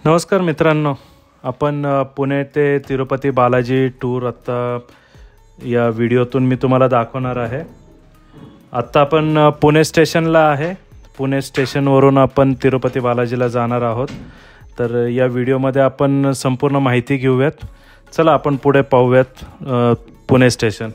नमस्कार मित्रांनो, आपण पुणे ते तिरुपती बालाजी टूर आत्ता या व्हिडिओतून मी तुम्हाला दाखवणार आहे। आत्ता आपण पुणे स्टेशनला आहे। पुणे स्टेशनवरून आपण तिरुपती बालाजीला जाणार आहोत। तर या व्हिडिओमध्ये आपण संपूर्ण माहिती घेऊयात। चला आपण पुढे पाहूयात पुणे स्टेशन।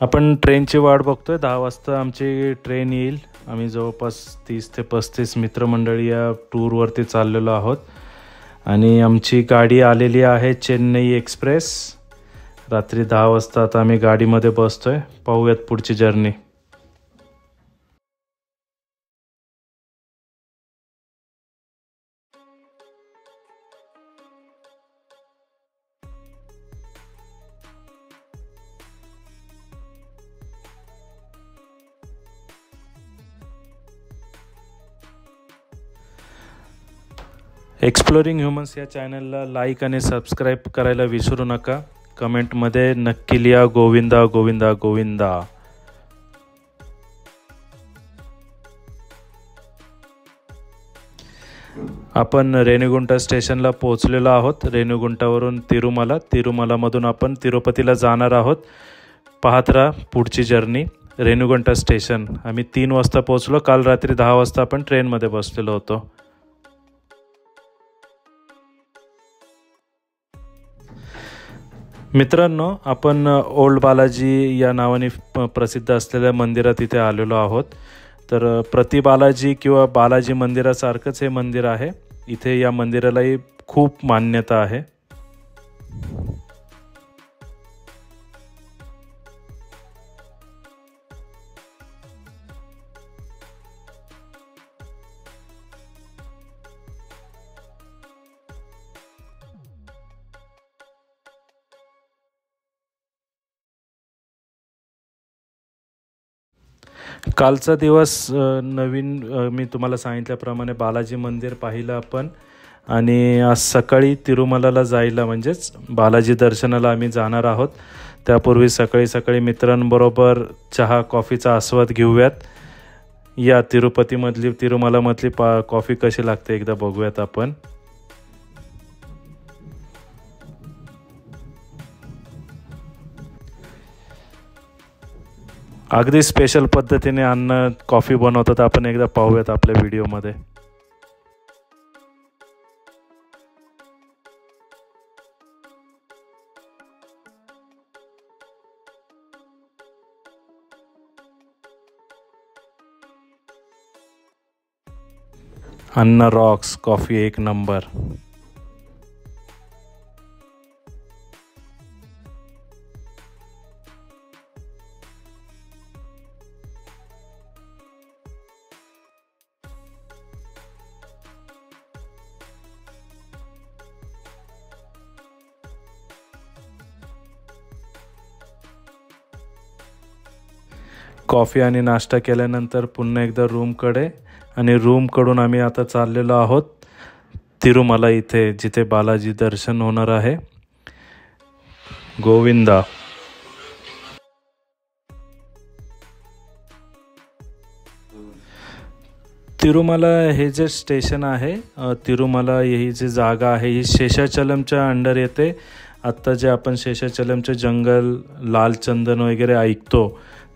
आपण ट्रेनची वाट बघतोय। 10 वाजता आमची ट्रेन येईल। आम्ही जवळपास 30 ते 35 मित्रमंडळी या टूरवरती चाललेलो आहोत आणि आमची गाडी आलेली आहे चेन्नई एक्सप्रेस। रात्री 10 वाजता आता आम्ही गाडीमध्ये बसतोय। पाहूयात पुढची जर्नी। एक्सप्लोरिंग ह्युमन्स या चॅनलला लाईक आणि सबस्क्राईब करायला विसरू नका। कमेंटमध्ये नक्की लिहा गोविंदा गोविंदा गोविंदा। आपण रेणीगुंटा स्टेशनला पोहोचलेलो आहोत। रेणीगुंटावरून तिरुमलामधून आपण तिरुपतीला जाणार आहोत। पाहत राहा पुढची जर्नी। रेणीगुंटा स्टेशन आम्ही 3 वाजता पोहोचलो। काल रात्री 10 वाजता आपण ट्रेनमध्ये बसलेलो होतो। मित्रांनो, आपण ओल्ड बालाजी या नावाने प्रसिद्ध असलेल्या मंदिरात इथे आलेलो आहोत। तर प्रति बालाजी किंवा बालाजी मंदिरासारखंच हे मंदिर आहे। इथे या मंदिरालाही खूप मान्यता आहे। कालचा दिवस नवीन मी तुम्हाला सांगितल्याप्रमाणे बालाजी मंदिर पाहिलं आपण आणि आज सकाळी तिरुमलाला जायला म्हणजेच बालाजी दर्शनाला आम्ही जाणार आहोत। त्यापूर्वी सकाळी मित्रांबरोबर चहा कॉफीचा आस्वाद घेऊयात। या तिरुमलामधली कॉफी कशी लागते एकदा बघूयात आपण। अगदी स्पेशल पद्धतीने अन्न कॉफी बनवतात। आपण एकदा पाहूयात आपल्या व्हिडिओमध्ये। अन्न रॉक्स कॉफी एक नंबर। कॉफी आणि नाश्ता केल्यानंतर पुन्हा एकदा रूमकडे आणि रूमकडून आम्ही आता चाललेलो आहोत तिरुमला इथे, जिथे बालाजी दर्शन होणार आहे। गोविंदा। तिरुमला हे जे स्टेशन आहे, तिरुमला ही जी जागा आहे ही शेषाचलमच्या अंडर येते। आत्ता जे आपण शेषाचलमचे जंगल, लाल चंदन वगैरे ऐकतो,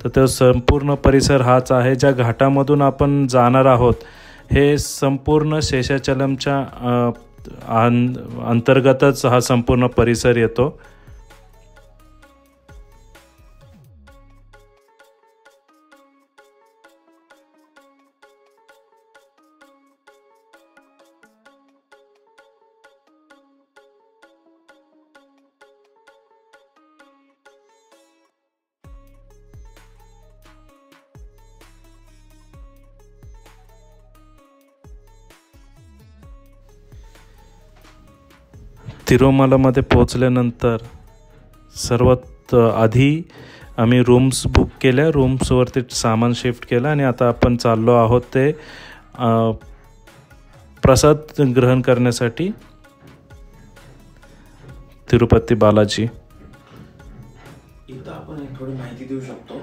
तर तो संपूर्ण परिसर हाच आहे। ज्या घाटामधून आपण जाणार आहोत हे संपूर्ण शेषाचलमच्या अंतर्गतच हा संपूर्ण परिसर येतो। तिरुमलामध्ये पोहोचल्यानंतर सर्वात आधी आम्ही रूम्स बुक केल्या, रूम्सवरती सामान शिफ्ट केलं आणि आता आपण चाललो आहोत ते प्रसाद ग्रहण करण्यासाठी तिरुपती बालाजी. इथं आपण एक थोडी माहिती देऊ शकतो.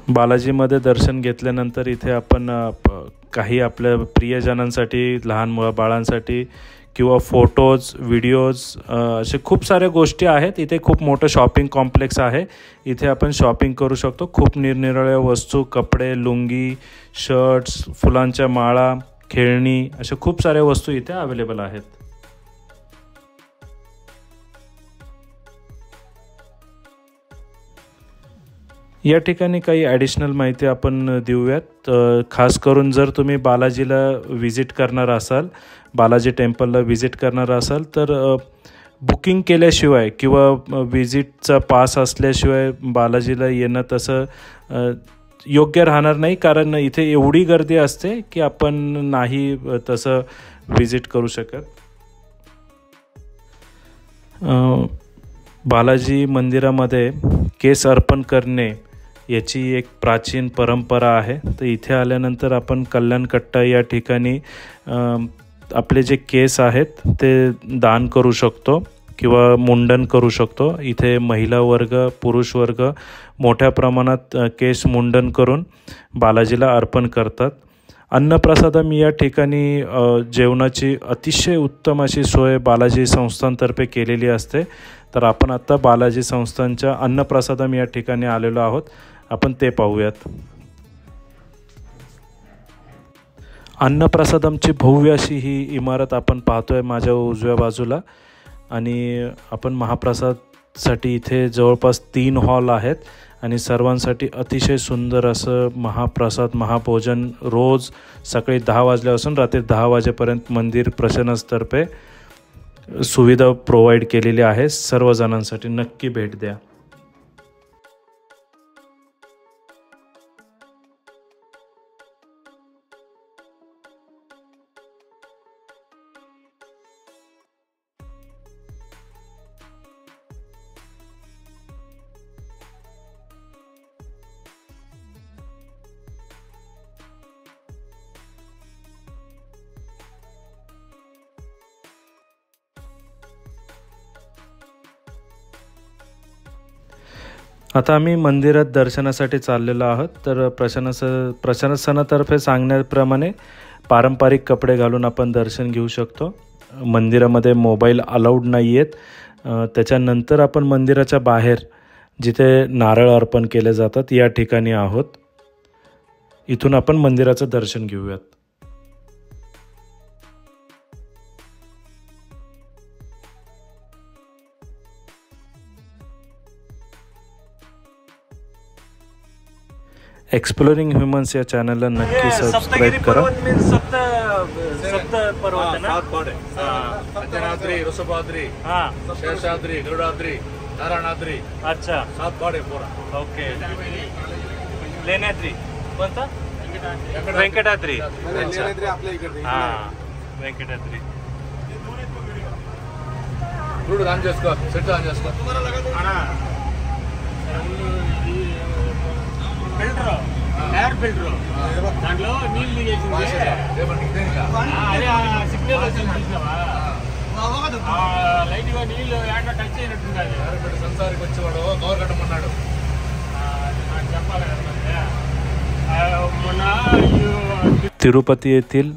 बालाजीमध्ये दर्शन घेतल्यानंतर इथे आपण काही आपल्या प्रियजनांसाठी, लहान बाळांसाठी किंवा फोटोज, व्हिडिओज असे खूप साऱ्या गोष्टी आहेत. इथे खूप मोठं शॉपिंग कॉम्प्लेक्स आहे. इथे आपण शॉपिंग करू शकतो. खूप निरनिराळ्या वस्तू, कपडे, लुंगी, शर्ट्स, फुलांच्या माळा, खेळणी अशा खूप साऱ्या वस्तू इथे अवेलेबल आहेत. या ठिकाणी काही ॲडिशनल माहिती आपण देऊयात. खास करून जर तुम्ही बालाजीला विजिट करणार असाल, बालाजी टेम्पलला विजिट करणार असाल तर बुकिंग केल्याशिवाय किंवा विजिटचा पास असल्याशिवाय बालाजीला येणं तसं योग्य राहणार नाही. कारण इथे एवढी गर्दी असते की आपण नाही तसं विजिट करू शकत. बालाजी मंदिरामध्ये केस अर्पण करणे याची एक प्राचीन परंपरा आहे. तर इथे आल्यानंतर आपण कल्याणकट्टा या ठिकाणी आपले जे केस आहेत ते दान करू शकतो किंवा मुंडन करू शकतो. इथे महिला वर्ग, पुरुष वर्ग मोठ्या प्रमाणात केस मुंडन करून बालाजीला अर्पण करतात. अन्नप्रसादम या ठिकाणी जेवणाची अतिशय उत्तम अशी सोय बालाजी संस्थांतर्फे केलेली असते. तर आपण आत्ता बालाजी संस्थांच्या अन्नप्रसादम या ठिकाणी आलेलो आहोत. आपण ते पाहूयात. अन्नप्रसादमची भव्य अशी ही इमारत आपण पाहतोय माझ्या उजव्या बाजूला. आणि आपण महाप्रसादसाठी इथे जवळपास 3 हॉल आहेत आणि सर्वांसाठी अतिशय सुंदर असं महाप्रसाद, महाभोजन रोज सकाळी 10 वाजल्यापासून रात्री 10 वाजेपर्यंत मंदिर प्रशासनातर्फे सुविधा प्रोव्हाइड केलेली आहे सर्वजणांसाठी. नक्की भेट द्या. आता आम्ही मंदिरात दर्शनासाठी चाललेलो आहोत. तर प्रशासनातर्फे सांगण्याप्रमाणे पारंपरिक कपडे घालून आपण दर्शन घेऊ शकतो. मंदिरामध्ये मोबाईल अलाउड नाही आहेत. त्याच्यानंतर आपण मंदिराच्या बाहेर जिथे नारळ अर्पण केले जातात या ठिकाणी आहोत. इथून आपण मंदिराचं दर्शन घेऊयात. एक्सप्लोरिंग ह्युमन्स या चॅनलला नक्की सबस्क्राईब करा. सप्त पर्वत है ना? 7 पहाड़ है. अंजनाद्री, वृषभाद्री, शेषाद्री, गरुडाद्री, नारायणाद्री. अच्छा, 7 पहाड़ है पूरा. ओके. लेण्याद्री कोणता? व्यंकटाद्री. आपल्या इकडे. हाँ, व्यंकटाद्री. रूट आन చేసుకో, సెట్ ఆన్ చేసుకో. Filter, air filter. దాంట్లో నీళ్ళు దిగేసింది. అదే సిగ్నల్ వచ్చింది చూసావా? లైట్ గా నీళ్ళు ఏడో టచ్ అయినట్టుంది. అది సంసారికి వచ్చేవాడు కవర్ కట్టమన్నాడు. నాకు చెప్పాలి కదా. మొన్న तिरुपती येथील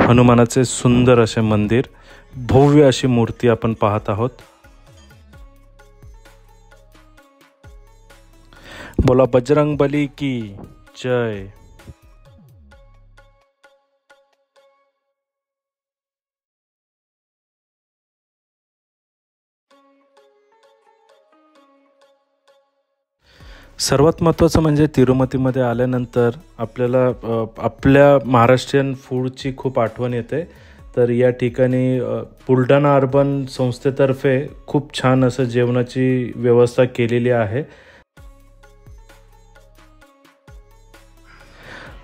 हनुमानाचे सुंदर असे मंदिर, भव्य अशी मूर्ती आपण पाहत आहोत. बोला बजरंग बली की जय. सर्वात महत्त्वाचं म्हणजे तिरुपतीमध्ये आल्यानंतर आपल्याला आपल्या महाराष्ट्रीयन फूडची खूप आठवण येते. तर या ठिकाणी बुलढाणा अर्बन संस्थेतर्फे खूप छान असं जेवणाची व्यवस्था केलेली आहे.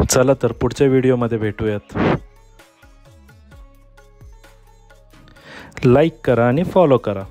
चला तर पुढच्या व्हिडिओमध्ये भेटूयात. लाईक करा आणि फॉलो करा.